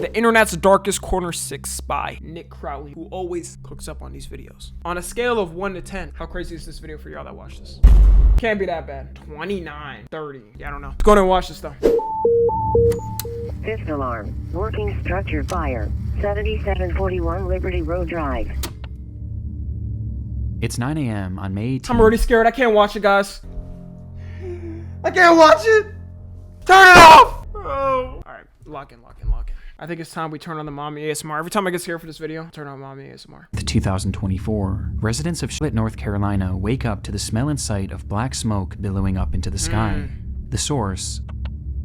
The internet's darkest corner 6 spy, Nick Crowley, who always cooks up on these videos. On a scale of 1 to 10, how crazy is this video for y'all that watch this? Can't be that bad. 29, 30. Yeah, I don't know. Let's go ahead and watch this though. Fifth alarm. Working structure fire. 7741 Liberty Road Drive. It's 9 a.m. on May 18th. I'm already scared. I can't watch it, guys. I can't watch it. Turn it off. Oh. All right, lock in. I think it's time we turn on the mommy ASMR. Every time I get scared for this video, I turn on mommy ASMR. The 2024. Residents of Charlotte, North Carolina wake up to the smell and sight of black smoke billowing up into the sky. The source,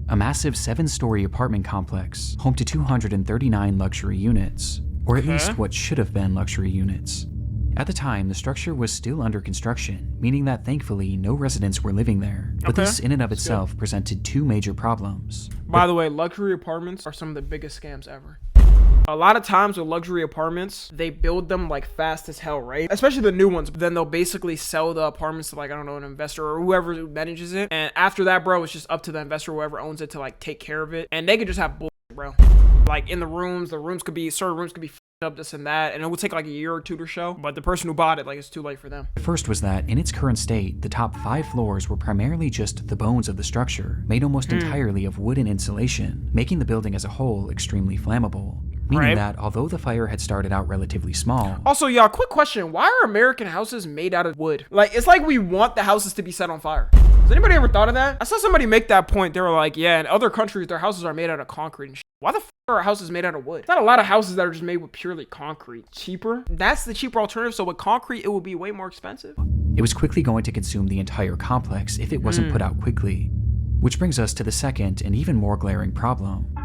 a massive 7-story apartment complex, home to 239 luxury units, or at least what should have been luxury units. At the time, the structure was still under construction, meaning that thankfully no residents were living there. But this in and of itself presented 2 major problems. By the way, luxury apartments are some of the biggest scams ever. A lot of times with luxury apartments, they build them like fast as hell, right? Especially the new ones. Then they'll basically sell the apartments to like, I don't know, an investor or whoever manages it. And after that, bro, it's just up to the investor, whoever owns it, to like take care of it. And they could just have bullshit, bro. Like in the rooms could be, certain rooms could be up this and that, and it would take like a year or 2 to show, but the person who bought it, like, it's too late for them. The first was that in its current state, the top 5 floors were primarily just the bones of the structure, made almost entirely of wooden insulation, making the building as a whole extremely flammable. Meaning that although the fire had started out relatively small. Also, y'all, quick question: why are American houses made out of wood? Like, it's like we want the houses to be set on fire. Has anybody ever thought of that? I saw somebody make that point. They were like, yeah, in other countries, their houses are made out of concrete and shit. Why the f are houses made out of wood? There's not a lot of houses that are just made with purely concrete. Cheaper? That's the cheaper alternative. So with concrete, it will be way more expensive. It was quickly going to consume the entire complex if it wasn't put out quickly. Which brings us to the second and even more glaring problem.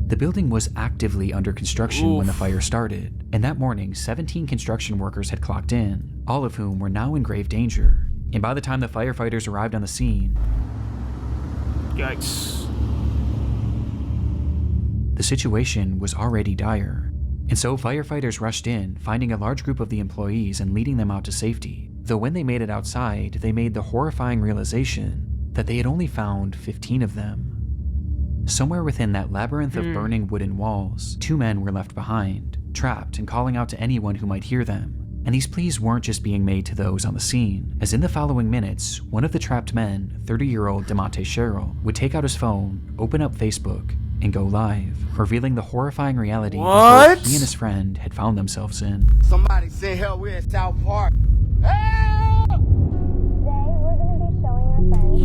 The building was actively under construction when the fire started, and that morning, 17 construction workers had clocked in, all of whom were now in grave danger. And by the time the firefighters arrived on the scene, yikes, the situation was already dire. And so firefighters rushed in, finding a large group of the employees and leading them out to safety. Though when they made it outside, they made the horrifying realization that they had only found 15 of them. Somewhere within that labyrinth of burning wooden walls, 2 men were left behind, trapped and calling out to anyone who might hear them. And these pleas weren't just being made to those on the scene, as in the following minutes, one of the trapped men, 30-year-old DeMonte Sherrill, would take out his phone, open up Facebook, and go live, revealing the horrifying reality that he and his friend had found themselves in. Somebody say hell, we're in South Park.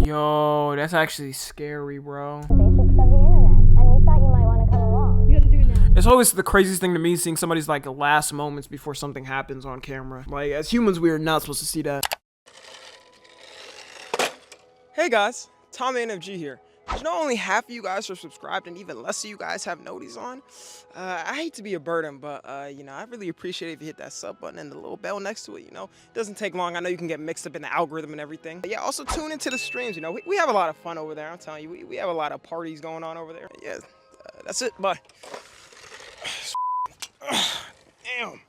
Yo, that's actually scary, bro. Basics of the internet, and we thought you might want to come along. It's always the craziest thing to me, seeing somebody's like last moments before something happens on camera. Like, as humans, we are not supposed to see that. Hey guys, Tom NFG here. You know, only half of you guys are subscribed and even less of you guys have noties on. I hate to be a burden, but you know, I really appreciate it if you hit that sub button and the little bell next to it. You know, it doesn't take long. I know you can get mixed up in the algorithm and everything. But yeah, also tune into the streams. You know, we have a lot of fun over there. I'm telling you, we have a lot of parties going on over there. Yeah, that's it. Bye. Damn.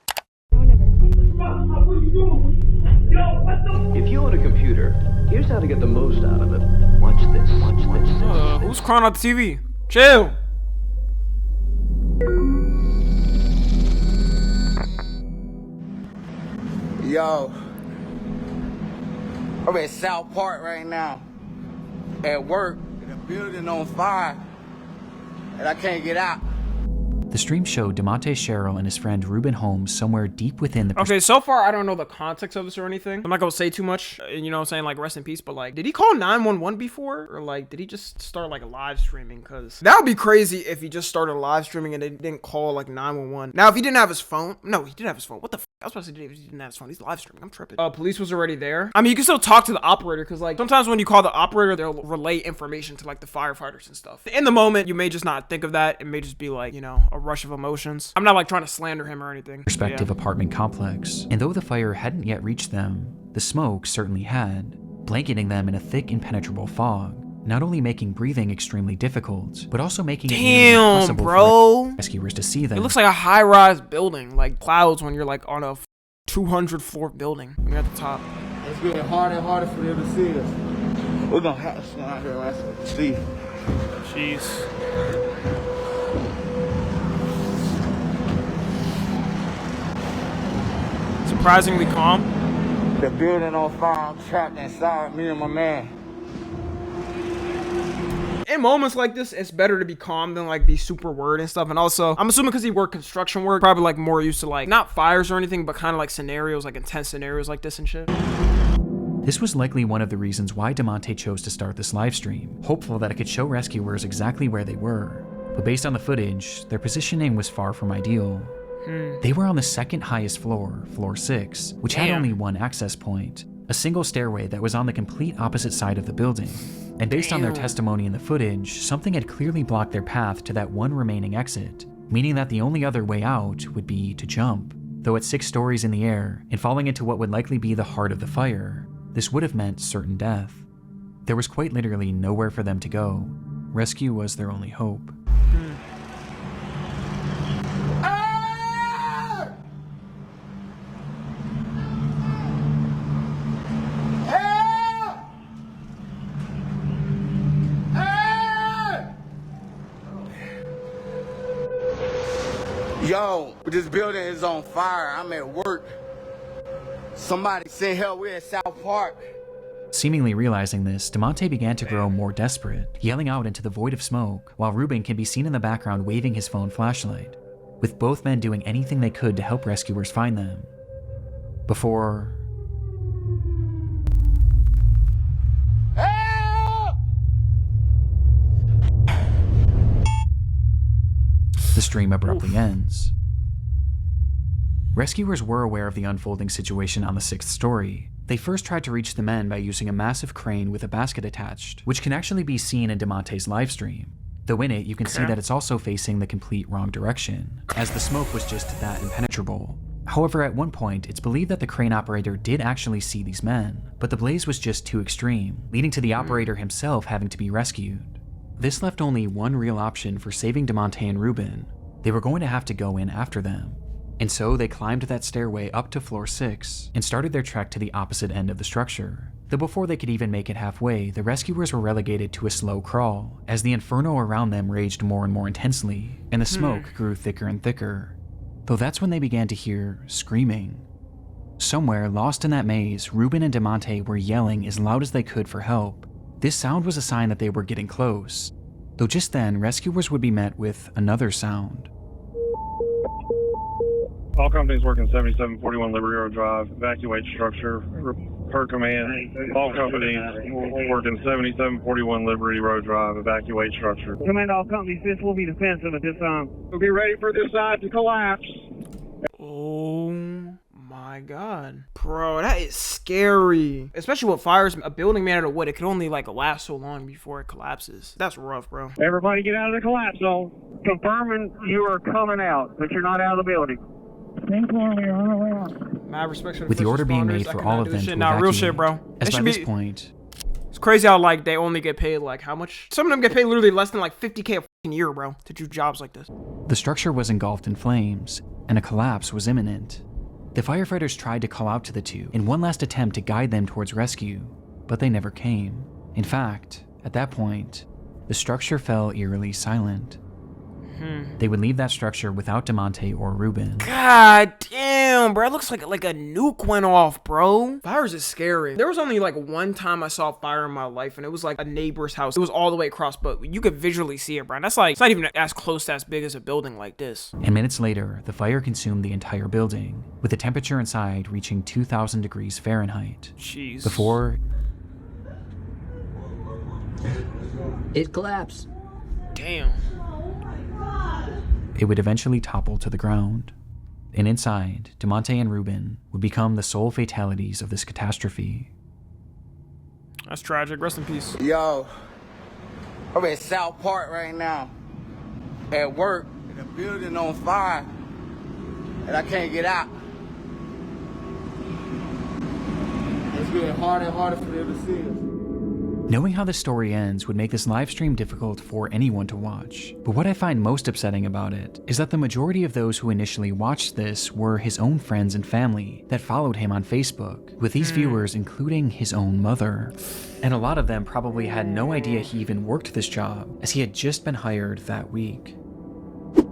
If you own a computer, here's how to get the most out of it. Watch this. Who's crying on the TV? Chill. Yo, I'm at South Park right now. At work, the building on fire, and I can't get out. The stream showed DeMonte Sherrill and his friend Ruben Holmes somewhere deep within the... Okay, so far I don't know the context of this or anything. I'm not gonna say too much, you know what I'm saying, like rest in peace, but like, did he call 911 before? Or like, did he just start like live streaming? Cause that would be crazy if he just started live streaming and they didn't call like 911. Now, if he didn't have his phone, no, he did have his phone. What the f? I was supposed to say if he didn't have his phone. He's live streaming. I'm tripping. Police was already there. I mean, you can still talk to the operator because like sometimes when you call the operator, they'll relay information to like the firefighters and stuff. In the moment, you may just not think of that. It may just be like, you know, a rush of emotions. I'm not like trying to slander him or anything. Respective apartment complex. And though the fire hadn't yet reached them, the smoke certainly had, blanketing them in a thick impenetrable fog, not only making breathing extremely difficult, but also making it nearly impossible for rescuers to see them. It looks like a high-rise building, like clouds when you're like on a 200-floor building. You're at the top. It's getting harder and harder for them to see us. We're gonna have to stand out here and see. Jeez. surprisingly calm. The building on fire, I'm trapped inside, me and my man. In moments like this, it's better to be calm than like be super worried and stuff. And also, I'm assuming because he worked construction work, probably like more used to like not fires or anything, but kind of like scenarios, like intense scenarios like this and shit. This was likely one of the reasons why DeMonte chose to start this live stream, hopeful that it could show rescuers exactly where they were. But based on the footage, their positioning was far from ideal. They were on the second highest floor, floor 6, which had only one access point, a single stairway that was on the complete opposite side of the building. And based on their testimony in the footage, something had clearly blocked their path to that one remaining exit, meaning that the only other way out would be to jump. Though at 6 stories in the air, and falling into what would likely be the heart of the fire, this would have meant certain death. There was quite literally nowhere for them to go. Rescue was their only hope. Yo, this building is on fire. I'm at work. Somebody send help. We're in South Park. Seemingly realizing this, DeMonte began to grow more desperate, yelling out into the void of smoke, while Ruben can be seen in the background waving his phone flashlight, with both men doing anything they could to help rescuers find them. Before... Help! the stream abruptly ends. Rescuers were aware of the unfolding situation on the 6th story. They first tried to reach the men by using a massive crane with a basket attached, which can actually be seen in DeMonte's livestream. Though in it, you can see that it's also facing the complete wrong direction, as the smoke was just that impenetrable. However, at one point, it's believed that the crane operator did actually see these men, but the blaze was just too extreme, leading to the operator himself having to be rescued. This left only one real option for saving DeMonte and Ruben. They were going to have to go in after them. And so they climbed that stairway up to floor 6 and started their trek to the opposite end of the structure. Though before they could even make it halfway, the rescuers were relegated to a slow crawl, as the inferno around them raged more and more intensely, and the smoke grew thicker and thicker. Though that's when they began to hear screaming. Somewhere lost in that maze, Ruben and DeMonte were yelling as loud as they could for help. This sound was a sign that they were getting close. Though just then, rescuers would be met with another sound. All companies working 7741 Liberty Road Drive, evacuate structure per command. All companies working 7741 Liberty Road Drive, evacuate structure. Command all companies, this will be defensive at this time. We'll be ready for this side to collapse. Oh my god. Bro, that is scary. Especially with fires, a building made out of wood, it could only like last so long before it collapses. That's rough, bro. Everybody get out of the collapse zone. Confirming you are coming out, but you're not out of the building. Mad respect for the With the first order being responders. made I for cannot all of do them this to shit. Nah, real shit, bro. as It by should this be- point, It's crazy how like they only get paid like how much? Some of them get paid literally less than like 50K a fucking year, bro, to do jobs like this. the structure was engulfed in flames, and a collapse was imminent. The firefighters tried to call out to the two in one last attempt to guide them towards rescue, but they never came. In fact, at that point, the structure fell eerily silent. They would leave that structure without DeMonte or Ruben. God damn, bro. It looks like a nuke went off, bro. Fires is scary. There was only like one time I saw fire in my life, and it was like a neighbor's house. It was all the way across, but you could visually see it, bro. And that's like, it's not even as close to as big as a building like this. And minutes later, the fire consumed the entire building, with the temperature inside reaching 2,000 degrees Fahrenheit. Jeez. Before It collapsed. Damn. it would eventually topple to the ground. And inside, DeMonte and Ruben would become the sole fatalities of this catastrophe. That's tragic. Rest in peace. Yo, I'm in South Park right now. At work, and the building on fire, and I can't get out. It's getting harder and harder for them to see us. Knowing how the story ends would make this live stream difficult for anyone to watch, but what I find most upsetting about it is that the majority of those who initially watched this were his own friends and family that followed him on Facebook, with these viewers including his own mother. And a lot of them probably had no idea he even worked this job, as he had just been hired that week.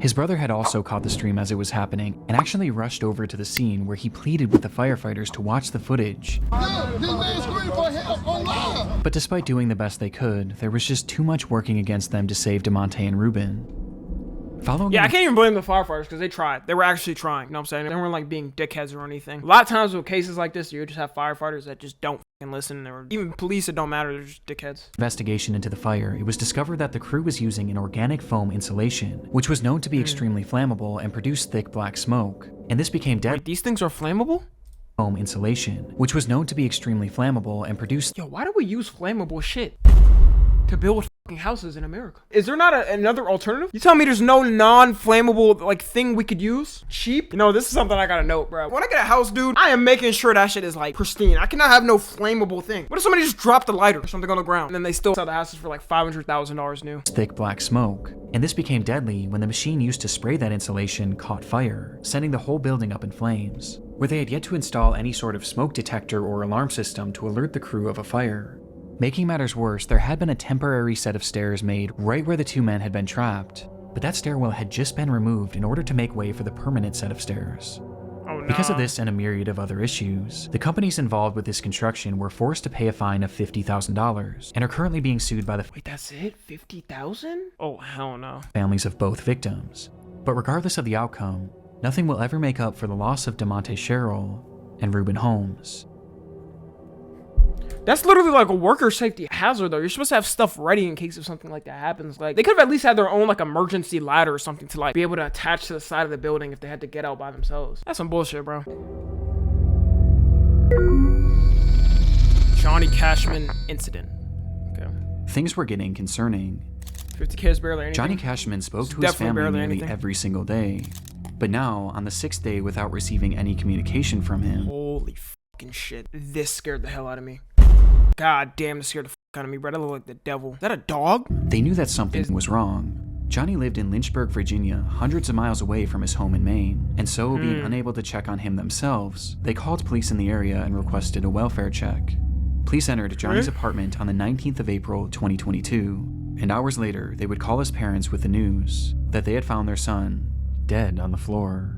His brother had also caught the stream as it was happening and actually rushed over to the scene where he pleaded with the firefighters to watch the footage. But despite doing the best they could, there was just too much working against them to save DeMonte and Ruben. Yeah, I can't even blame the firefighters because they tried. They were actually trying. You know what I'm saying? They weren't like being dickheads or anything. A lot of times with cases like this, you just have firefighters that just don't fucking listen, or even police, it don't matter. They're just dickheads. Investigation into the fire, it was discovered that the crew was using an organic foam insulation, which was known to be extremely flammable and produce thick black smoke. And this became deadly. Wait, these things are flammable? Foam insulation, which was known to be extremely flammable and produce. Yo, why do we use flammable shit to build fucking houses in America? Is there not another alternative? You tell me there's no non-flammable like thing we could use? Cheap? You know, this is something I gotta note, bro. When I get a house, dude, I am making sure that shit is like pristine. I cannot have no flammable thing. What if somebody just dropped a lighter or something on the ground and then they still sell the houses for like $500,000 new? Thick black smoke. And this became deadly when the machine used to spray that insulation caught fire, sending the whole building up in flames, where they had yet to install any sort of smoke detector or alarm system to alert the crew of a fire. Making matters worse, there had been a temporary set of stairs made right where the two men had been trapped, but that stairwell had just been removed in order to make way for the permanent set of stairs. Oh, no. Because of this and a myriad of other issues, the companies involved with this construction were forced to pay a fine of $50,000 and are currently being sued by the Wait, that's it? 50,000? Oh, hell no. families of both victims. But regardless of the outcome, nothing will ever make up for the loss of DeMonte Sherrill and Ruben Holmes. That's literally like a worker safety hazard, though. You're supposed to have stuff ready in case if something like that happens. Like, they could have at least had their own like emergency ladder or something to like be able to attach to the side of the building if they had to get out by themselves. That's some bullshit, bro. Johnny Cashman incident. Okay. Things were getting concerning. 50K is barely anything. Johnny Cashman spoke to his Definitely family barely nearly anything. every single day. But now, on the 6th day without receiving any communication from him, Holy fucking shit. This scared the hell out of me. God damn, this scared the fuck out of me, bro. That looked like the devil. Is that a dog? they knew that something was wrong. Johnny lived in Lynchburg, Virginia, hundreds of miles away from his home in Maine, and so, being unable to check on him themselves, they called police in the area and requested a welfare check. Police entered Johnny's apartment on the 19th of April, 2022, and hours later, they would call his parents with the news that they had found their son dead on the floor.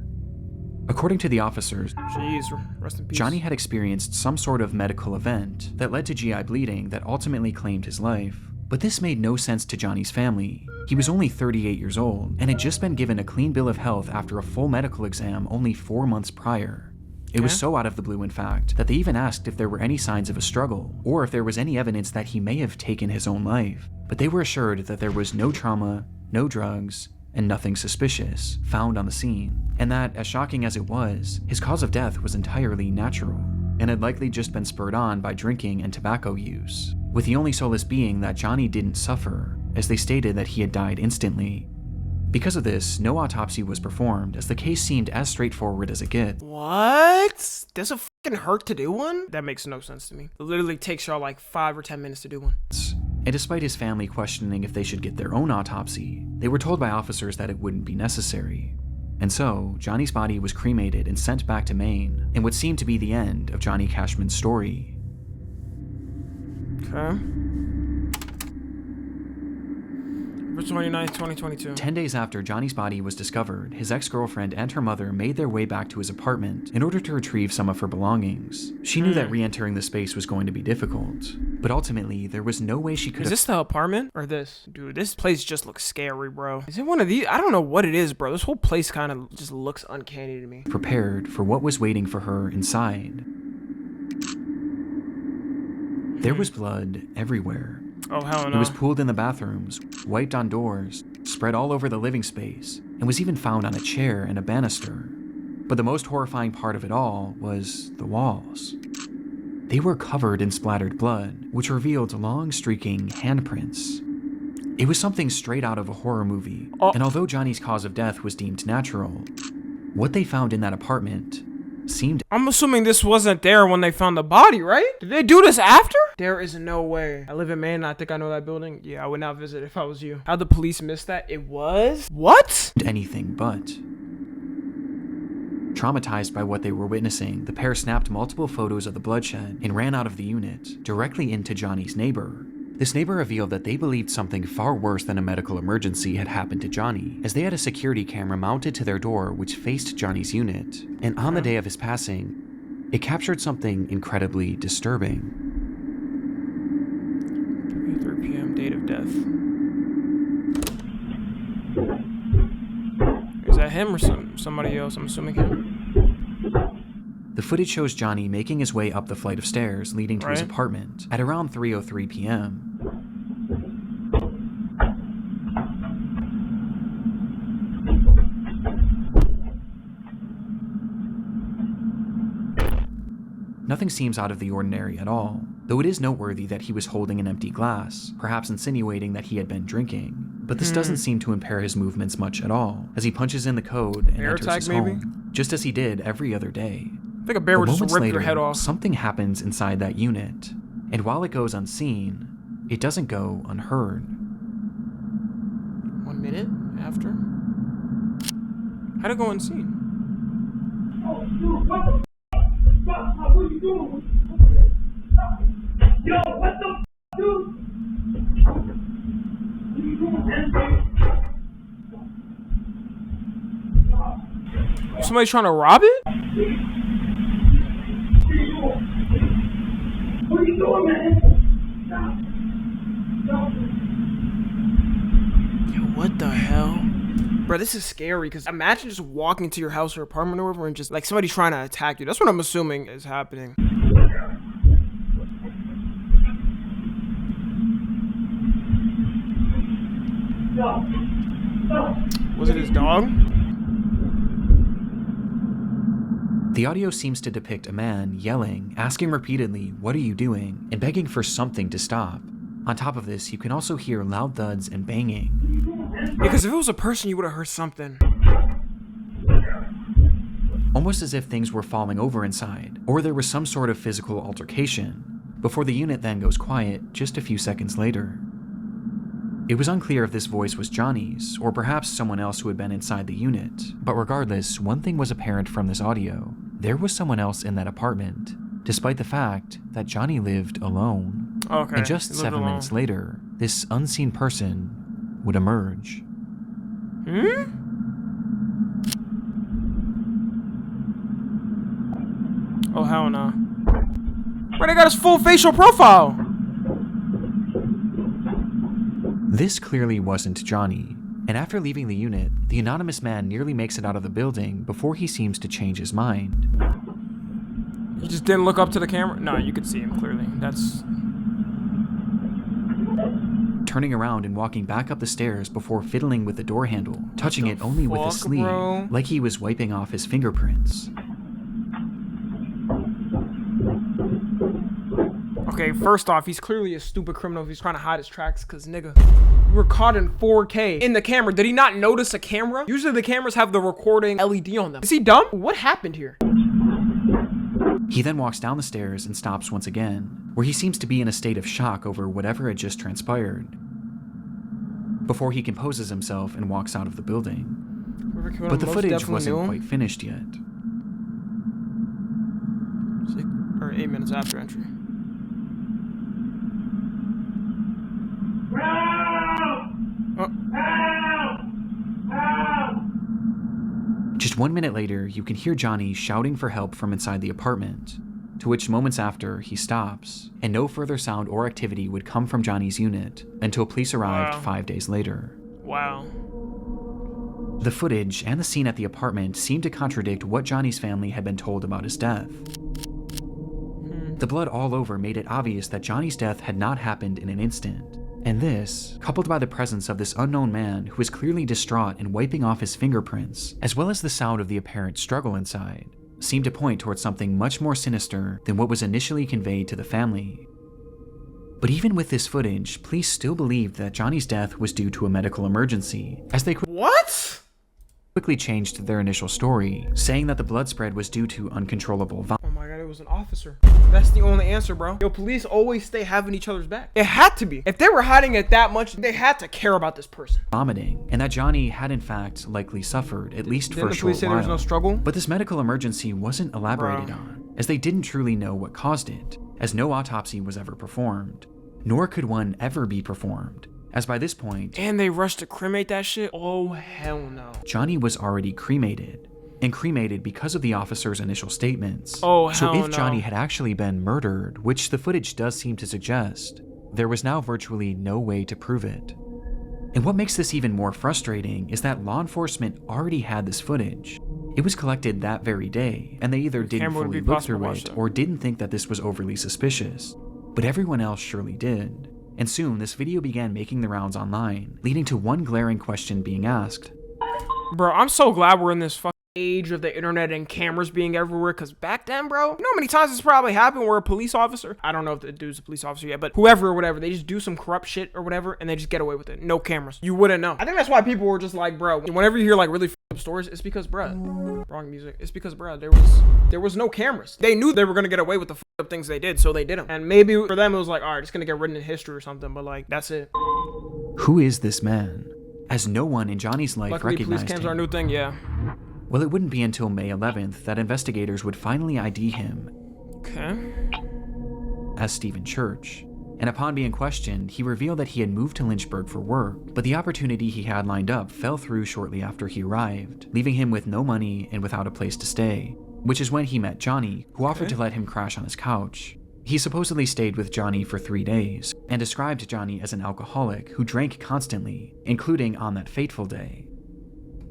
According to the officers, Jeez, rest in peace. Johnny had experienced some sort of medical event that led to GI bleeding that ultimately claimed his life. But this made no sense to Johnny's family. He was only 38 years old and had just been given a clean bill of health after a full medical exam only 4 months prior. It was so out of the blue, in fact, that they even asked if there were any signs of a struggle, or if there was any evidence that he may have taken his own life. But they were assured that there was no trauma, no drugs, and nothing suspicious found on the scene, and that, as shocking as it was, his cause of death was entirely natural, and had likely just been spurred on by drinking and tobacco use, with the only solace being that Johnny didn't suffer, as they stated that he had died instantly. Because of this, no autopsy was performed, as the case seemed as straightforward as it gets. What? Does it fucking hurt to do one? That makes no sense to me. It literally takes y'all like 5 or 10 minutes to do one. And despite his family questioning if they should get their own autopsy, they were told by officers that it wouldn't be necessary. And so, Johnny's body was cremated and sent back to Maine, in what seemed to be the end of Johnny Cashman's story. Okay. November 29th, 2022. 10 days after Johnny's body was discovered, his ex-girlfriend and her mother made their way back to his apartment in order to retrieve some of her belongings. She knew that re-entering the space was going to be difficult, but ultimately, there was no way she could Is this the apartment or this? Dude, this place just looks scary, bro. Is it one of these? I don't know what it is, bro. This whole place kind of just looks uncanny to me. prepared for what was waiting for her inside. There was blood everywhere. Oh, hell no. It was pooled in the bathrooms, wiped on doors, spread all over the living space, and was even found on a chair and a banister. But the most horrifying part of it all was the walls. They were covered in splattered blood, which revealed long, streaking handprints. It was something straight out of a horror movie, and although Johnny's cause of death was deemed natural, what they found in that apartment seemed... I'm assuming this wasn't there when they found the body, right? Did they do this after? There is no way. I live in Maine. I think I know that building. Yeah, I would not visit if I was you. How'd the police miss that? It was? What? anything but. Traumatized by what they were witnessing, the pair snapped multiple photos of the bloodshed and ran out of the unit, directly into Johnny's neighbor. This neighbor revealed that they believed something far worse than a medical emergency had happened to Johnny, as they had a security camera mounted to their door which faced Johnny's unit, and on the day of his passing, it captured something incredibly disturbing. 3 p.m. date of death. Is that him or somebody else? I'm assuming him. The footage shows Johnny making his way up the flight of stairs leading to his apartment at around 3:03 p.m. Nothing seems out of the ordinary at all, though it is noteworthy that he was holding an empty glass, perhaps insinuating that he had been drinking. But this doesn't seem to impair his movements much at all, as he punches in the code and enters his home, just as he did every other day. I think a bear would just rip your head off. Something happens inside that unit, and while it goes unseen, it doesn't go unheard. 1 minute after? How'd it go unseen? Oh, dude, what the fuck? What are you doing? Yo, what the fuck, dude? What are you doing, man? Somebody's trying to rob it? What are you doing, man? Yo, what the hell? Bro, this is scary, because imagine just walking to your house or apartment or whatever and just, like, somebody trying to attack you. That's what I'm assuming is happening. Was it his dog? The audio seems to depict a man yelling, asking repeatedly, "What are you doing?" and begging for something to stop. On top of this, you can also hear loud thuds and banging. Because if it was a person, you would have heard something. Almost as if things were falling over inside, or there was some sort of physical altercation, before the unit then goes quiet just a few seconds later. It was unclear if this voice was Johnny's, or perhaps someone else who had been inside the unit, but regardless, one thing was apparent from this audio. There was someone else in that apartment, despite the fact that Johnny lived alone. Okay. And just 7 minutes later, this unseen person would emerge. Oh, hell no. Bro, they got his full facial profile. This clearly wasn't Johnny, and after leaving the unit, the anonymous man nearly makes it out of the building before he seems to change his mind. He just didn't look up to the camera? No, you could see him clearly. That's... Turning around and walking back up the stairs before fiddling with the door handle, touching it only with his sleeve, like he was wiping off his fingerprints. Okay, first off, he's clearly a stupid criminal if he's trying to hide his tracks, because, nigga, you were caught in 4K in the camera. Did he not notice a camera? Usually the cameras have the recording LED on them. Is he dumb? What happened here? He then walks down the stairs and stops once again, where he seems to be in a state of shock over whatever had just transpired, before he composes himself and walks out of the building. But the footage wasn't quite finished yet. 8 minutes after entry. Just 1 minute later, you can hear Johnny shouting for help from inside the apartment, to which moments after, he stops, and no further sound or activity would come from Johnny's unit until police arrived 5 days later. Wow. The footage and the scene at the apartment seemed to contradict what Johnny's family had been told about his death. The blood all over made it obvious that Johnny's death had not happened in an instant. And this, coupled by the presence of this unknown man who was clearly distraught and wiping off his fingerprints, as well as the sound of the apparent struggle inside, seemed to point towards something much more sinister than what was initially conveyed to the family. But even with this footage, police still believed that Johnny's death was due to a medical emergency, as they quickly changed their initial story, saying that the blood spread was due to uncontrollable Oh my god, it was an officer. That's the only answer, bro. Yo, police always stay having each other's back. It had to be. If they were hiding it that much, they had to care about this person. Vomiting, and that Johnny had in fact likely suffered, at least for a short while. Didn't the police say there was no struggle? But this medical emergency wasn't elaborated on, as they didn't truly know what caused it, as no autopsy was ever performed, nor could one ever be performed, as by this point, And they rushed to cremate that shit? Oh, hell no. Johnny was already cremated, and cremated because of the officer's initial statements. Oh, so hell if no. Johnny had actually been murdered, which the footage does seem to suggest, there was now virtually no way to prove it. And what makes this even more frustrating is that law enforcement already had this footage. It was collected that very day, and they either didn't camera would fully be look possible to through watch it that. or didn't think that this was overly suspicious. But everyone else surely did. And soon, this video began making the rounds online, leading to one glaring question being asked. Bro, I'm so glad we're in this fucking age of the internet and cameras being everywhere, because back then, bro, you know how many times this probably happened where a police officer, I don't know if the dude's a police officer yet, but whoever or whatever, they just do some corrupt shit or whatever, and they just get away with it. No cameras. You wouldn't know. I think that's why people were just like, bro, whenever you hear like really f***ed up stories, it's because, bro, wrong music. It's because, bro, there was no cameras. They knew they were gonna get away with the f***ed up things they did, so they did them. And maybe for them, it was like, all right, it's gonna get written in history or something, but like, that's it. Who is this man? As no one in Johnny's life Luckily, police recognized cams him. are a new thing, yeah. Well, it wouldn't be until May 11th that investigators would finally ID him Okay. as Stephen Church. And upon being questioned, he revealed that he had moved to Lynchburg for work, but the opportunity he had lined up fell through shortly after he arrived, leaving him with no money and without a place to stay, which is when he met Johnny, who offered to let him crash on his couch. He supposedly stayed with Johnny for 3 days, and described Johnny as an alcoholic who drank constantly, including on that fateful day.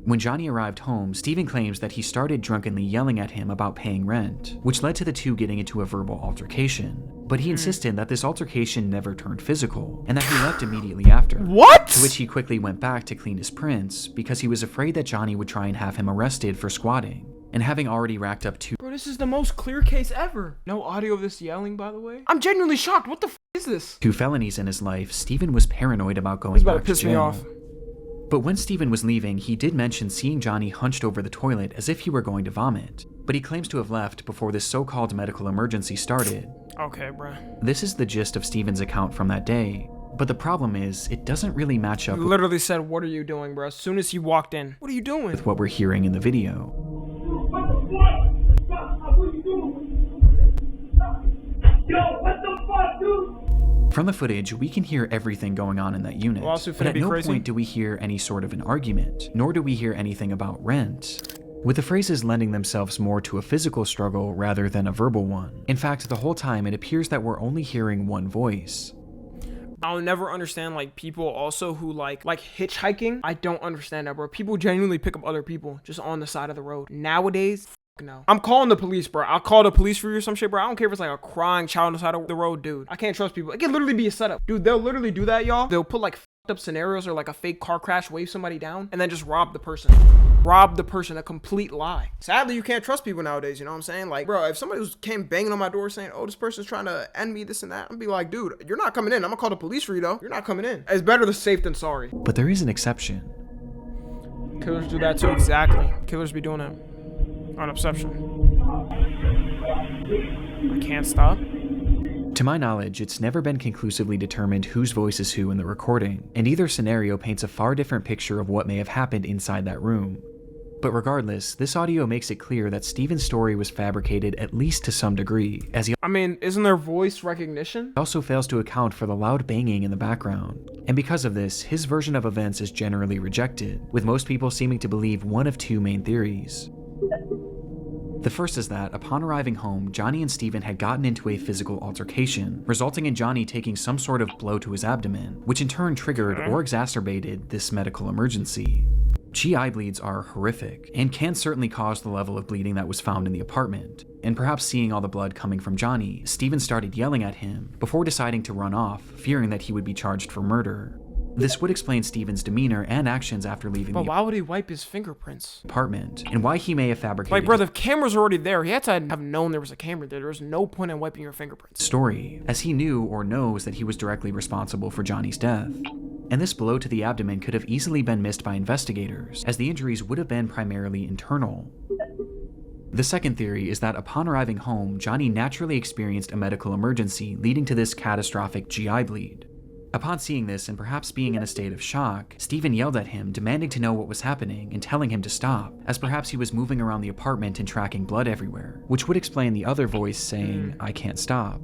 When Johnny arrived home, Stephen claims that he started drunkenly yelling at him about paying rent, which led to the two getting into a verbal altercation. But he insisted that this altercation never turned physical, and that he left immediately after. What? To which he quickly went back to clean his prints, because he was afraid that Johnny would try and have him arrested for squatting. And having already racked up 2 Bro, this is the most clear case ever. No audio of this yelling, by the way. I'm genuinely shocked. What the f is this? felonies in his life, Stephen was paranoid about going It's about back to piss to me jail. off. But when Stephen was leaving, he did mention seeing Johnny hunched over the toilet as if he were going to vomit. But he claims to have left before this so-called medical emergency started. Okay, bro. This is the gist of Stephen's account from that day. But the problem is, it doesn't really match up You literally said, what are you doing, bro? As soon as he walked in. What are you doing? with what we're hearing in the video. What the fuck? What are you doing? Yo, what the fuck, dude? From the footage, we can hear everything going on in that unit, Lawsuit but finna at be no crazy. point do we hear any sort of an argument, nor do we hear anything about rent, with the phrases lending themselves more to a physical struggle rather than a verbal one. In fact, the whole time it appears that we're only hearing one voice. I'll never understand like people also who like hitchhiking. I don't understand that, bro. People genuinely pick up other people just on the side of the road. Nowadays, no. I'm calling the police, bro. I'll call the police for you or some shit, bro. I don't care if it's like a crying child on the side of the road, dude. I can't trust people. It can literally be a setup. Dude, they'll literally do that, y'all. They'll put like fucked up scenarios or like a fake car crash, wave somebody down, and then just rob the person. Rob the person, a complete lie. Sadly, you can't trust people nowadays, you know what I'm saying? Like, bro, if somebody came banging on my door saying, oh, this person's trying to end me, this and that, I'd be like, dude, you're not coming in. I'm gonna call the police for you, though. You're not coming in. It's better to safe than sorry. But there is an exception. Killers do that too, exactly. Killers be doing that. On Obsession. I can't stop. To my knowledge, it's never been conclusively determined whose voice is who in the recording, and either scenario paints a far different picture of what may have happened inside that room. But regardless, this audio makes it clear that Stephen's story was fabricated at least to some degree, as he I mean, isn't there voice recognition? also fails to account for the loud banging in the background. And because of this, his version of events is generally rejected, with most people seeming to believe one of two main theories. The first is that, upon arriving home, Johnny and Stephen had gotten into a physical altercation, resulting in Johnny taking some sort of blow to his abdomen, which in turn triggered or exacerbated this medical emergency. GI bleeds are horrific, and can certainly cause the level of bleeding that was found in the apartment, and perhaps seeing all the blood coming from Johnny, Stephen started yelling at him, before deciding to run off, fearing that he would be charged for murder. This would explain Stephen's demeanor and actions after leaving But the why would he wipe his fingerprints? apartment, and why he may have fabricated Like, bro, the camera's already there. He had to have known there was a camera there. There was no point in wiping your fingerprints. story, as he knew or knows that he was directly responsible for Johnny's death. And this blow to the abdomen could have easily been missed by investigators, as the injuries would have been primarily internal. The second theory is that upon arriving home, Johnny naturally experienced a medical emergency leading to this catastrophic GI bleed. Upon seeing this and perhaps being in a state of shock, Stephen yelled at him, demanding to know what was happening and telling him to stop, as perhaps he was moving around the apartment and tracking blood everywhere, which would explain the other voice saying, "I can't stop."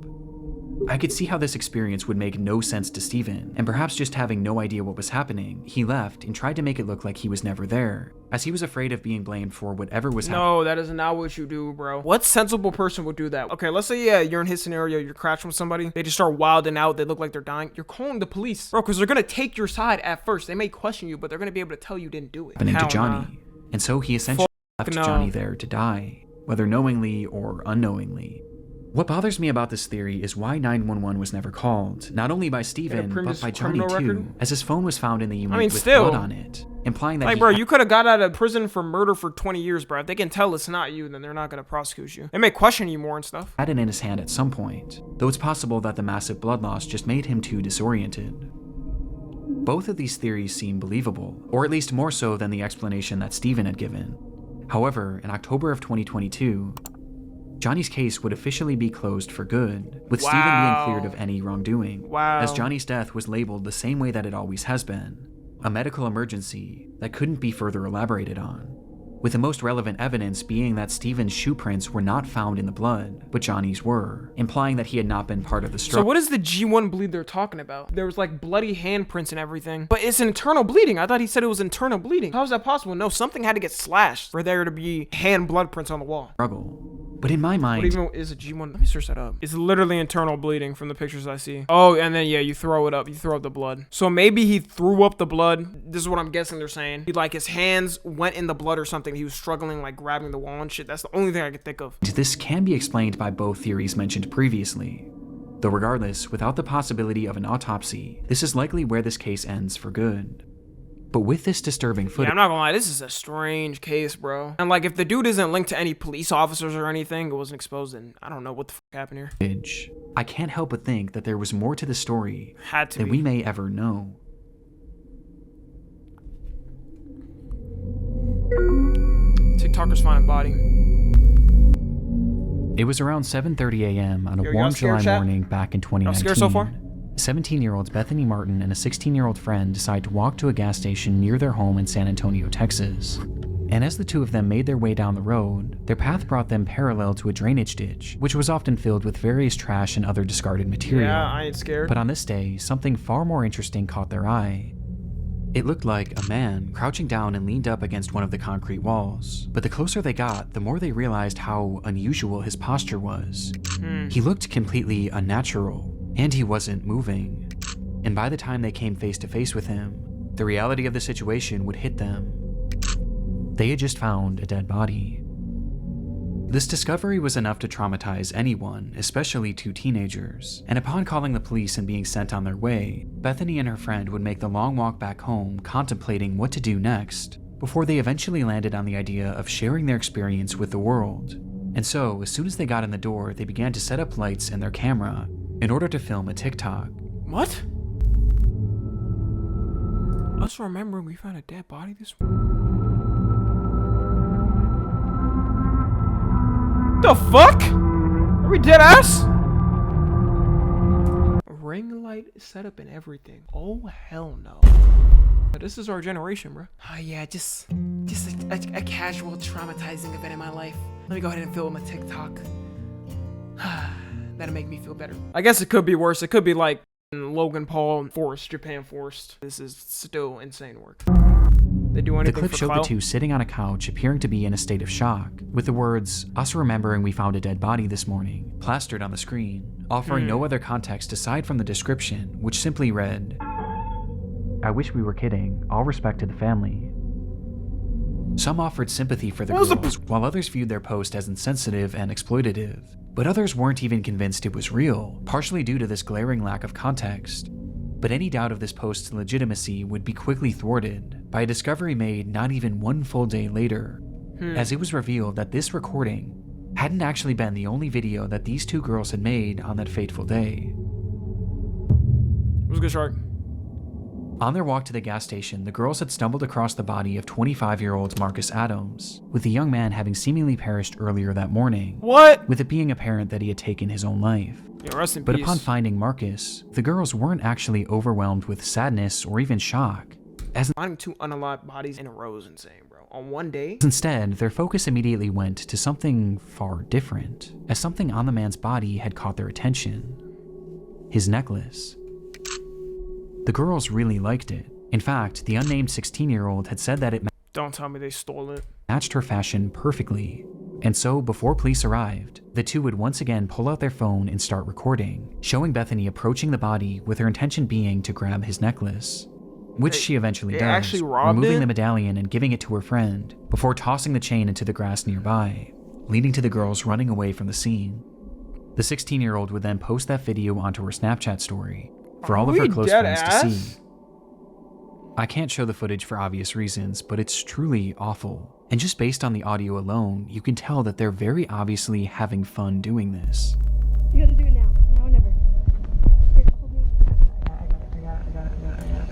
I could see how this experience would make no sense to Steven, and perhaps just having no idea what was happening, he left and tried to make it look like he was never there, as he was afraid of being blamed for whatever was happening. No, that is not what you do, bro. What sensible person would do that? Okay, let's say, yeah, you're in his scenario, you're crashing with somebody, they just start wilding out, they look like they're dying. You're calling the police, bro, because they're gonna take your side at first. They may question you, but they're gonna be able to tell you didn't do it. Happening to Johnny. And so he essentially left Johnny there to die, whether knowingly or unknowingly. What bothers me about this theory is why 911 was never called, not only by Steven, but by Johnny too, as his phone was found in the unit with blood on it, implying that like, bro, you could have got out of prison for murder for 20 years, bro. If they can tell it's not you, then they're not gonna prosecute you. They may question you more and stuff. Had it in his hand at some point, though it's possible that the massive blood loss just made him too disoriented. Both of these theories seem believable, or at least more so than the explanation that Steven had given. However, in October of 2022, Johnny's case would officially be closed for good, with Steven being cleared of any wrongdoing, as Johnny's death was labeled the same way that it always has been, a medical emergency that couldn't be further elaborated on, with the most relevant evidence being that Steven's shoe prints were not found in the blood, but Johnny's were, implying that he had not been part of the struggle. So what is the G1 bleed they're talking about? There was like bloody handprints and everything, but it's internal bleeding. I thought he said it was internal bleeding. How is that possible? No, something had to get slashed for there to be hand blood prints on the wall. But in my mind, what even is a G1? Let me search that up. It's literally internal bleeding from the pictures I see. Oh, and then yeah, you throw it up. You throw up the blood. So maybe he threw up the blood. This is what I'm guessing they're saying. He, like, his hands went in the blood or something. He was struggling, like grabbing the wall and shit. That's the only thing I could think of. This can be explained by both theories mentioned previously. Though regardless, without the possibility of an autopsy, this is likely where this case ends for good. But with this disturbing footage, yeah, I'm not gonna lie, this is a strange case, bro. And like, if the dude isn't linked to any police officers or anything, it wasn't exposed, then I don't know what the fuck happened here. I can't help but think that there was more to the story than we may ever know. Tik Tockers find a body. It was around 7:30 a.m. on a warm July morning back in 2019. Scared so far? 17-year-olds Bethany Martin and a 16-year-old friend decide to walk to a gas station near their home in San Antonio, Texas. And as the two of them made their way down the road, their path brought them parallel to a drainage ditch, which was often filled with various trash and other discarded material. Yeah, I ain't scared. But on this day, something far more interesting caught their eye. It looked like a man crouching down and leaned up against one of the concrete walls. But the closer they got, the more they realized how unusual his posture was. He looked completely unnatural. And he wasn't moving. And by the time they came face to face with him, the reality of the situation would hit them. They had just found a dead body. This discovery was enough to traumatize anyone, especially two teenagers. And upon calling the police and being sent on their way, Bethany and her friend would make the long walk back home, contemplating what to do next, before they eventually landed on the idea of sharing their experience with the world. And so, as soon as they got in the door, they began to set up lights and their camera in order to film a TikTok. What? Us remembering we found a dead body this morning? The fuck? Are we dead ass? A ring light set up and everything. Oh hell no. This is our generation, bro. Oh yeah, just a casual traumatizing event in my life. Let me go ahead and film a TikTok. That'll make me feel better. I guess it could be worse. It could be like Logan Paul Forest, Japan Forest. This is still insane work. They do anything. The clip showed the two sitting on a couch, appearing to be in a state of shock, with the words, "Us remembering we found a dead body this morning," plastered on the screen, offering no other context aside from the description, which simply read, "I wish we were kidding. All respect to the family." Some offered sympathy for the girls, while others viewed their post as insensitive and exploitative. But others weren't even convinced it was real, partially due to this glaring lack of context. But any doubt of this post's legitimacy would be quickly thwarted by a discovery made not even one full day later, as it was revealed that this recording hadn't actually been the only video that these two girls had made on that fateful day. It was a good shark. On their walk to the gas station, the girls had stumbled across the body of 25-year-old Marcus Adams, with the young man having seemingly perished earlier that morning. What? With it being apparent that he had taken his own life. Yeah, rest in but peace. Upon finding Marcus, the girls weren't actually overwhelmed with sadness or even shock. Finding two unalive bodies in a row is insane, bro. On one day? Instead, their focus immediately went to something far different, as something on the man's body had caught their attention. his necklace. The girls really liked it. In fact, the unnamed 16-year-old had said that it Don't tell me they stole it. matched her fashion perfectly. And so, before police arrived, the two would once again pull out their phone and start recording, showing Bethany approaching the body with her intention being to grab his necklace, which she eventually does, actually robbed removing it? the medallion and giving it to her friend, before tossing the chain into the grass nearby, leading to the girls running away from the scene. The 16-year-old would then post that video onto her Snapchat story for all of her close friends to see. I can't show the footage for obvious reasons, but it's truly awful. And just based on the audio alone, you can tell that they're very obviously having fun doing this. You gotta do it now. Now or never. Here, hold me.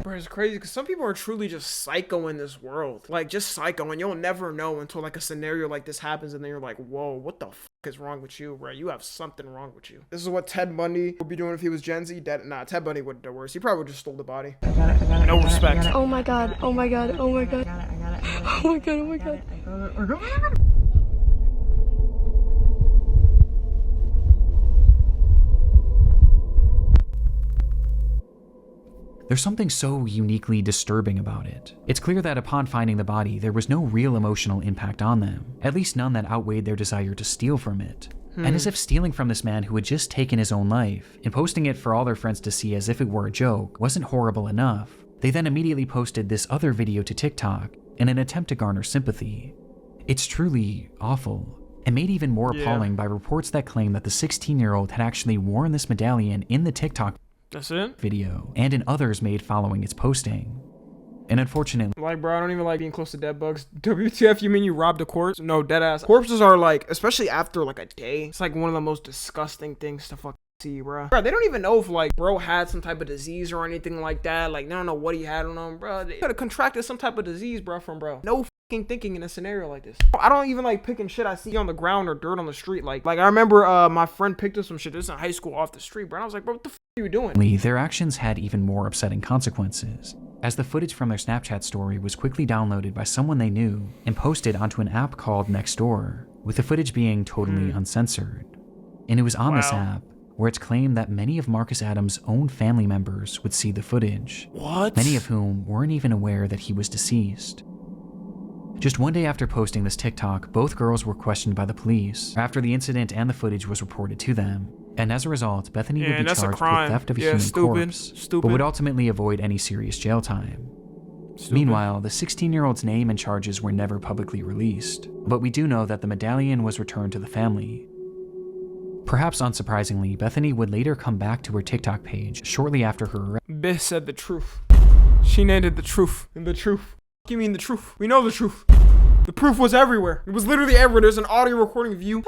Bro, it's crazy because some people are truly just psycho in this world. Like, just psycho, and you'll never know until, like, a scenario like this happens, and then you're like, whoa, what the fuck is wrong with you, bro? You have something wrong with you. This is what Ted Bundy would be doing if he was Gen Z. Nah, Ted Bundy would do worse. He probably would just stole the body. No respect. Oh my god. Oh my god. Oh my god. Oh my god. Oh my god. There's something so uniquely disturbing about it. It's clear that upon finding the body, there was no real emotional impact on them, at least none that outweighed their desire to steal from it. And as if stealing from this man who had just taken his own life and posting it for all their friends to see as if it were a joke wasn't horrible enough, they then immediately posted this other video to TikTok in an attempt to garner sympathy. It's truly awful, and made even more appalling by reports that claim that the 16-year-old had actually worn this medallion in the TikTok That's it? video and in others made following its posting. And unfortunately, Like, bro, I don't even like being close to dead bugs. WTF, you mean you robbed a corpse? No, dead ass. Corpses are like, especially after like a day, it's like one of the most disgusting things to fucking see, bro. Bro, they don't even know if like bro had some type of disease or anything like that. Like, they don't know what he had on him, bro. They could have contracted some type of disease, bro, from bro. No fucking thinking in a scenario like this. I don't even like picking shit I see on the ground or dirt on the street. Like I remember my friend picked up some shit. This is in high school off the street, bro. And I was like, bro, what the fuck are you doing? their actions had even more upsetting consequences, as the footage from their Snapchat story was quickly downloaded by someone they knew and posted onto an app called Nextdoor, with the footage being totally uncensored. And it was on this app where it's claimed that many of Marcus Adams' own family members would see the footage. What? Many of whom weren't even aware that he was deceased. Just one day after posting this TikTok, both girls were questioned by the police after the incident and the footage was reported to them. And as a result, Bethany would be that's a charged crime. with theft of a Yeah, human stupid. corpse, but would ultimately avoid any serious jail time. Meanwhile, the 16-year-old's name and charges were never publicly released, but we do know that the medallion was returned to the family. Perhaps unsurprisingly, Bethany would later come back to her TikTok page shortly after her arrest. Biff said the truth. She named it the truth. And the truth. You mean the truth? We know the truth. The proof was everywhere. It was literally everywhere. There's an audio recording of you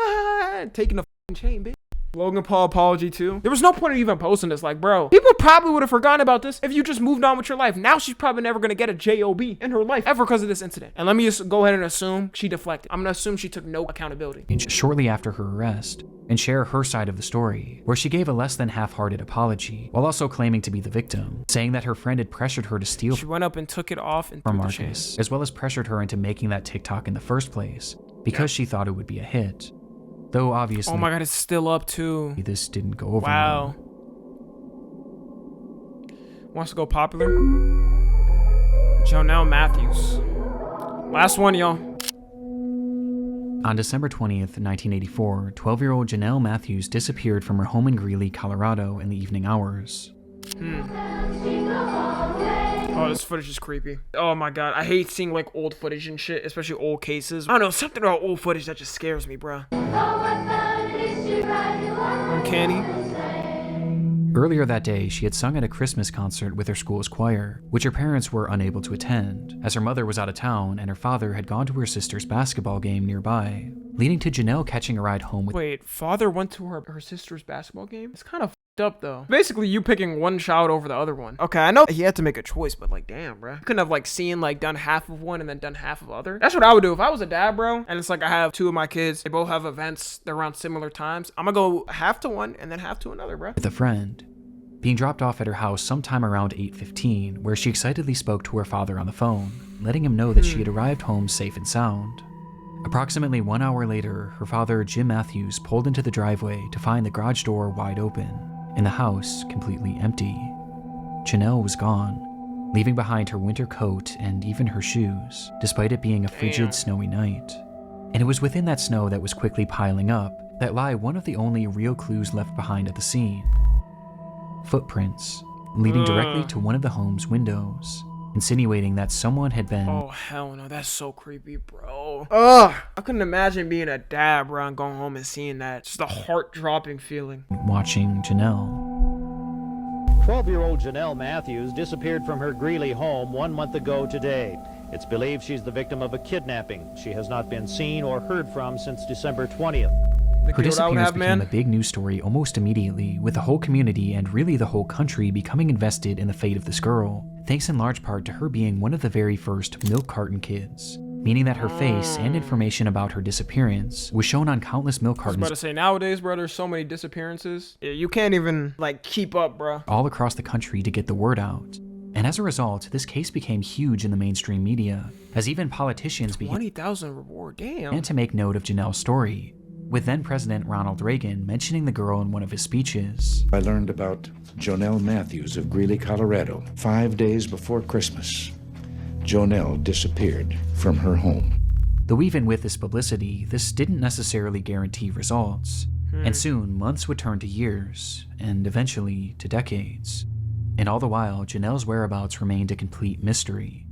taking a fucking chain, bitch. Logan Paul apology too. There was no point in even posting this. Like, bro, people probably would have forgotten about this if you just moved on with your life. Now she's probably never gonna get a job in her life ever because of this incident. And let me just go ahead and assume she deflected. I'm gonna assume she took no accountability. Shortly after her arrest, and share her side of the story, where she gave a less than half-hearted apology, while also claiming to be the victim, saying that her friend had pressured her to steal She went up and took it off and from threw the chain. Marcus, as well as pressured her into making that TikTok in the first place, because she thought it would be a hit. Though obviously, Oh my god, it's still up too. this didn't go over Wow. well. Wants to go popular? Jonelle Matthews. Last one, y'all. On December 20th, 1984, 12-year-old Jonelle Matthews disappeared from her home in Greeley, Colorado in the evening hours. Oh, this footage is creepy. Oh my god, I hate seeing like old footage and shit, especially old cases. I don't know, something about old footage that just scares me, bruh. Uncanny. Earlier that day, she had sung at a Christmas concert with her school's choir, which her parents were unable to attend, as her mother was out of town and her father had gone to her sister's basketball game nearby, leading to Jonelle catching a ride home with Wait, father went to her sister's basketball game? It's kind of up though. Basically, you picking one child over the other one. Okay, I know he had to make a choice, but like, damn, bro. Couldn't have like done half of one and then done half of other. That's what I would do if I was a dad, bro. And it's like I have two of my kids. They both have events. They're around similar times. I'm gonna go half to one and then half to another, bro. a friend, being dropped off at her house sometime around 8:15, where she excitedly spoke to her father on the phone, letting him know that she had arrived home safe and sound. Approximately 1 hour later, her father, Jim Matthews, pulled into the driveway to find the garage door wide open, and the house completely empty. Jonelle was gone, leaving behind her winter coat and even her shoes, despite it being a frigid, snowy night. And it was within that snow that was quickly piling up that lie one of the only real clues left behind at the scene. Footprints leading directly to one of the home's windows, insinuating that someone had been— Oh, hell no, that's so creepy, bro. Ugh, I couldn't imagine being a dad, bro, and going home and seeing that. Just a heart-dropping feeling. watching Jonelle. 12-year-old Jonelle Matthews disappeared from her Greeley home 1 month ago today. It's believed she's the victim of a kidnapping. She has not been seen or heard from since December 20th. Her disappearance became a big news story almost immediately, with the whole community and really the whole country becoming invested in the fate of this girl, thanks in large part to her being one of the very first milk carton kids, meaning that her face and information about her disappearance was shown on countless milk cartons. I was about to say, nowadays, bro, there's so many disappearances. You can't even, like, keep up, bro. All across the country to get the word out. And as a result, this case became huge in the mainstream media, as even politicians began 20,000 reward, damn. And to make note of Jonelle's story, with then-President Ronald Reagan mentioning the girl in one of his speeches. I learned about Jonelle Matthews of Greeley, Colorado, 5 days before Christmas. Jonelle disappeared from her home. Though even with this publicity, this didn't necessarily guarantee results, and soon months would turn to years, and eventually to decades. And all the while, Jonelle's whereabouts remained a complete mystery.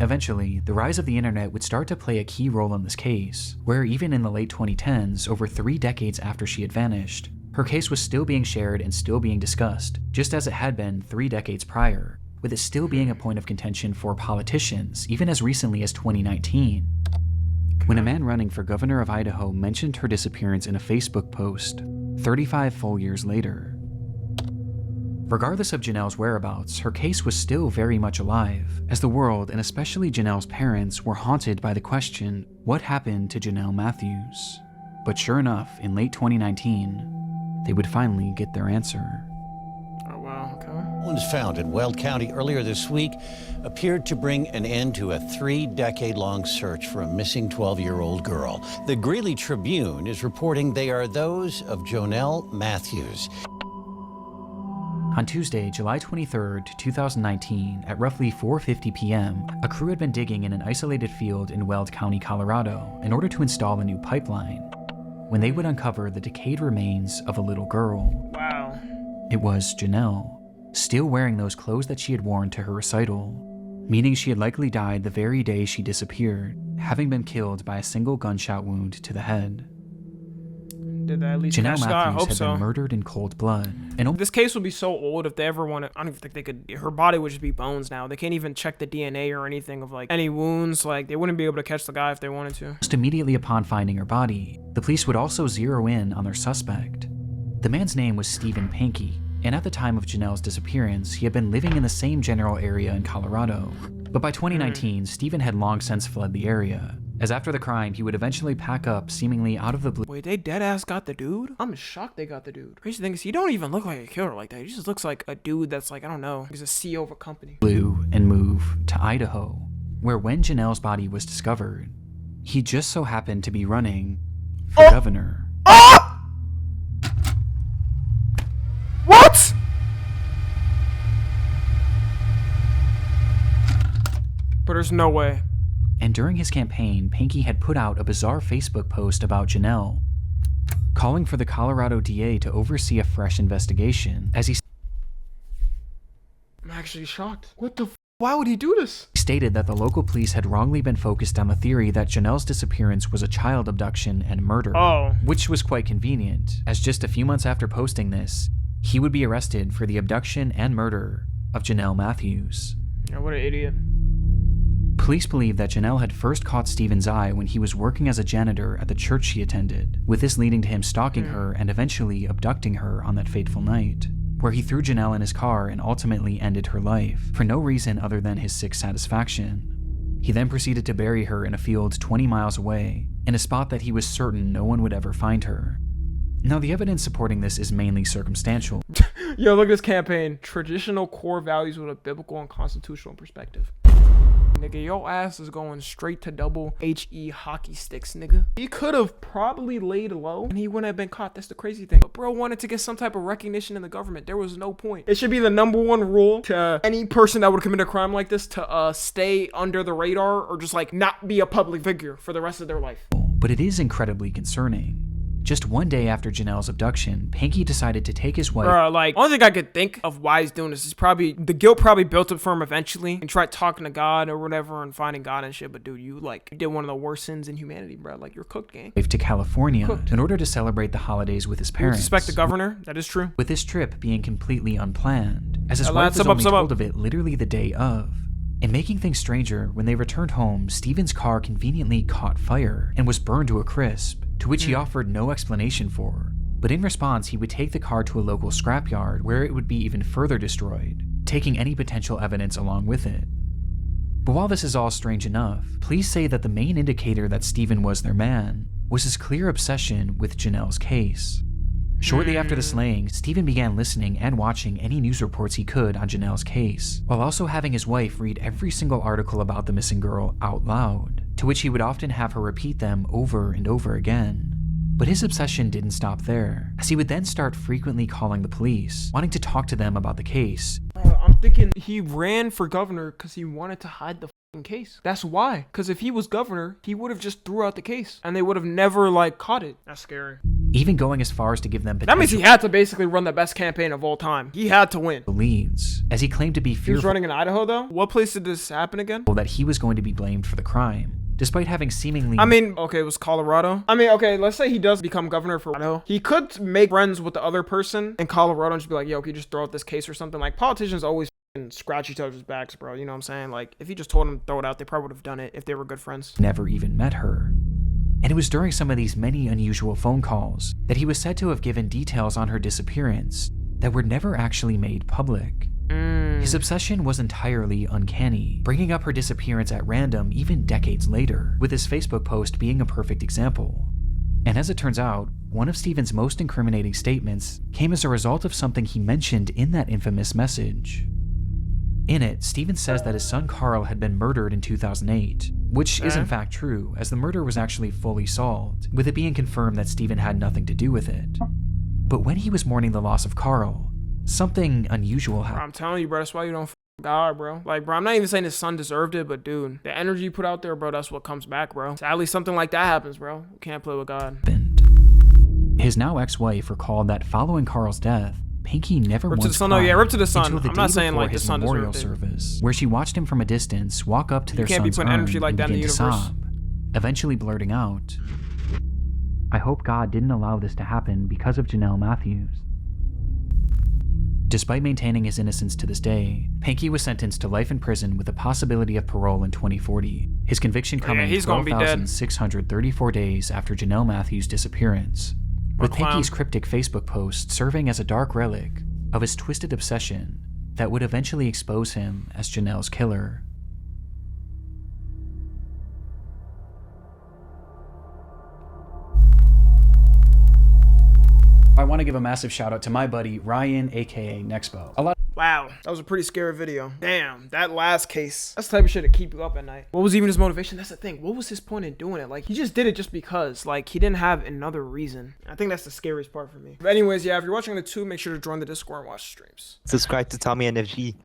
Eventually, the rise of the internet would start to play a key role in this case, where even in the late 2010s, over 3 decades after she had vanished, her case was still being shared and still being discussed, just as it had been 3 decades prior, with it still being a point of contention for politicians, even as recently as 2019. When a man running for governor of Idaho mentioned her disappearance in a Facebook post, 35 full years later. Regardless of Jonelle's whereabouts, her case was still very much alive, as the world, and especially Jonelle's parents, were haunted by the question, what happened to Jonelle Matthews? But sure enough, in late 2019, they would finally get their answer. Oh, wow, okay. Bones found in Weld County earlier this week appeared to bring an end to a 3-decade-long search for a missing 12-year-old girl. The Greeley Tribune is reporting they are those of Jonelle Matthews. On Tuesday, July 23, 2019, at roughly 4:50 p.m., a crew had been digging in an isolated field in Weld County, Colorado, in order to install a new pipeline, when they would uncover the decayed remains of a little girl. Wow. It was Jonelle, still wearing those clothes that she had worn to her recital, meaning she had likely died the very day she disappeared, having been killed by a single gunshot wound to the head. Did that at least Jonelle catch that? I hope Matthews had so. been murdered in cold blood. And this case would be so old if they ever want to. I don't even think they could. Her body would just be bones now. They can't even check the DNA or anything of like any wounds. Like they wouldn't be able to catch the guy if they wanted to. Almost immediately upon finding her body, the police would also zero in on their suspect. The man's name was Stephen Pankey, and at the time of Jonelle's disappearance, he had been living in the same general area in Colorado. But by 2019, Stephen had long since fled the area, as after the crime, he would eventually pack up seemingly out of the blue. Wait, they deadass got the dude? I'm shocked they got the dude. Crazy thing is, he don't even look like a killer like that. He just looks like a dude that's like, I don't know, he's a CEO of a company. And move to Idaho, where when Jonelle's body was discovered, he just so happened to be running for governor. What? But there's no way. And during his campaign, Pankey had put out a bizarre Facebook post about Jonelle, calling for the Colorado DA to oversee a fresh investigation, as he I'm actually shocked. What the why would he do this? He stated that the local police had wrongly been focused on the theory that Jonelle's disappearance was a child abduction and murder, which was quite convenient, as just a few months after posting this, he would be arrested for the abduction and murder of Jonelle Matthews. Yeah, what an idiot. Police believe that Jonelle had first caught Stephen's eye when he was working as a janitor at the church she attended, with this leading to him stalking her and eventually abducting her on that fateful night, where he threw Jonelle in his car and ultimately ended her life, for no reason other than his sick satisfaction. He then proceeded to bury her in a field 20 miles away, in a spot that he was certain no one would ever find her. Now, the evidence supporting this is mainly circumstantial. Yo, look at this campaign. Traditional core values with a biblical and constitutional perspective. nigga. Your ass is going straight to double HE hockey sticks, nigga. He could have probably laid low and he wouldn't have been caught. That's the crazy thing. But bro wanted to get some type of recognition in the government. There was no point. It should be the #1 rule to any person that would commit a crime like this to stay under the radar or just like not be a public figure for the rest of their life. But it is incredibly concerning. Just one day after Jonelle's abduction, Pinky decided to take his wife. Bruh, like, only thing I could think of why he's doing this is probably the guilt probably built up for him eventually and tried talking to God or whatever and finding God and shit. But dude, you did one of the worst sins in humanity, bro. Like, you're cooked, gang. To California in order to celebrate the holidays with his parents. Suspect the governor. That is true. With this trip being completely unplanned, as his wife was only told of it literally the day of. And making things stranger, when they returned home, Steven's car conveniently caught fire and was burned to a crisp, to which he offered no explanation for. But in response, he would take the car to a local scrapyard where it would be even further destroyed, taking any potential evidence along with it. But while this is all strange enough, police say that the main indicator that Steven was their man was his clear obsession with Jonelle's case. Shortly after the slaying, Steven began listening and watching any news reports he could on Jonelle's case, while also having his wife read every single article about the missing girl out loud, to which he would often have her repeat them over and over again. But his obsession didn't stop there, as he would then start frequently calling the police, wanting to talk to them about the case. I'm thinking he ran for governor because he wanted to hide the case. That's why. Because if he was governor, he would have just threw out the case and they would have never caught it. That's scary. Even going as far as to give them that means he had to basically run the best campaign of all time. He had to win. Leads, as he claimed to be fearful. He was running in Idaho though? What place did this happen again? That he was going to be blamed for the crime, despite having seemingly... okay, it was Colorado. Okay, let's say he does become governor for Idaho. He could make friends with the other person in Colorado and just be like, yo, can you just throw out this case or something? Like, politicians always scratch each other's backs, bro. You know what I'm saying? Like, if he just told him to throw it out, they probably would have done it if they were good friends. Never even met her. And it was during some of these many unusual phone calls that he was said to have given details on her disappearance that were never actually made public. His obsession was entirely uncanny, bringing up her disappearance at random even decades later, with his Facebook post being a perfect example. And as it turns out, one of Steven's most incriminating statements came as a result of something he mentioned in that infamous message. In it, Steven says that his son Carl had been murdered in 2008, which is in fact true, as the murder was actually fully solved, with it being confirmed that Steven had nothing to do with it. But when he was mourning the loss of Carl, something unusual happened. I'm telling you, bro, that's why you don't God, bro. Like, bro, I'm not even saying his son deserved it, but dude, the energy you put out there, bro, that's what comes back, bro. Sadly, something like that happens, bro. You can't play with God. His now ex-wife recalled that following Carl's death, Pinky never rip once to the sun. Oh yeah, rip to the sun. I'm not saying like the his sun memorial deserved it. service, where she watched him from a distance walk up to their son's urn and begin to sob, eventually blurting out, "I hope God didn't allow this to happen because of Jonelle Matthews." Despite maintaining his innocence to this day, Pinky was sentenced to life in prison with the possibility of parole in 2040. His conviction coming 12,634 days after Jonelle Matthews' disappearance, with Pinky's cryptic Facebook post serving as a dark relic of his twisted obsession that would eventually expose him as Jonelle's killer. I want to give a massive shout out to my buddy Ryan, aka Nexpo. Wow, that was a pretty scary video. Damn, that last case. That's the type of shit that keep you up at night. What was even his motivation? That's the thing. What was his point in doing it? Like, he just did it just because. Like, he didn't have another reason. I think that's the scariest part for me. But anyways, yeah, if you're watching the tube, make sure to join the Discord and watch the streams. Subscribe to Tommy NFG.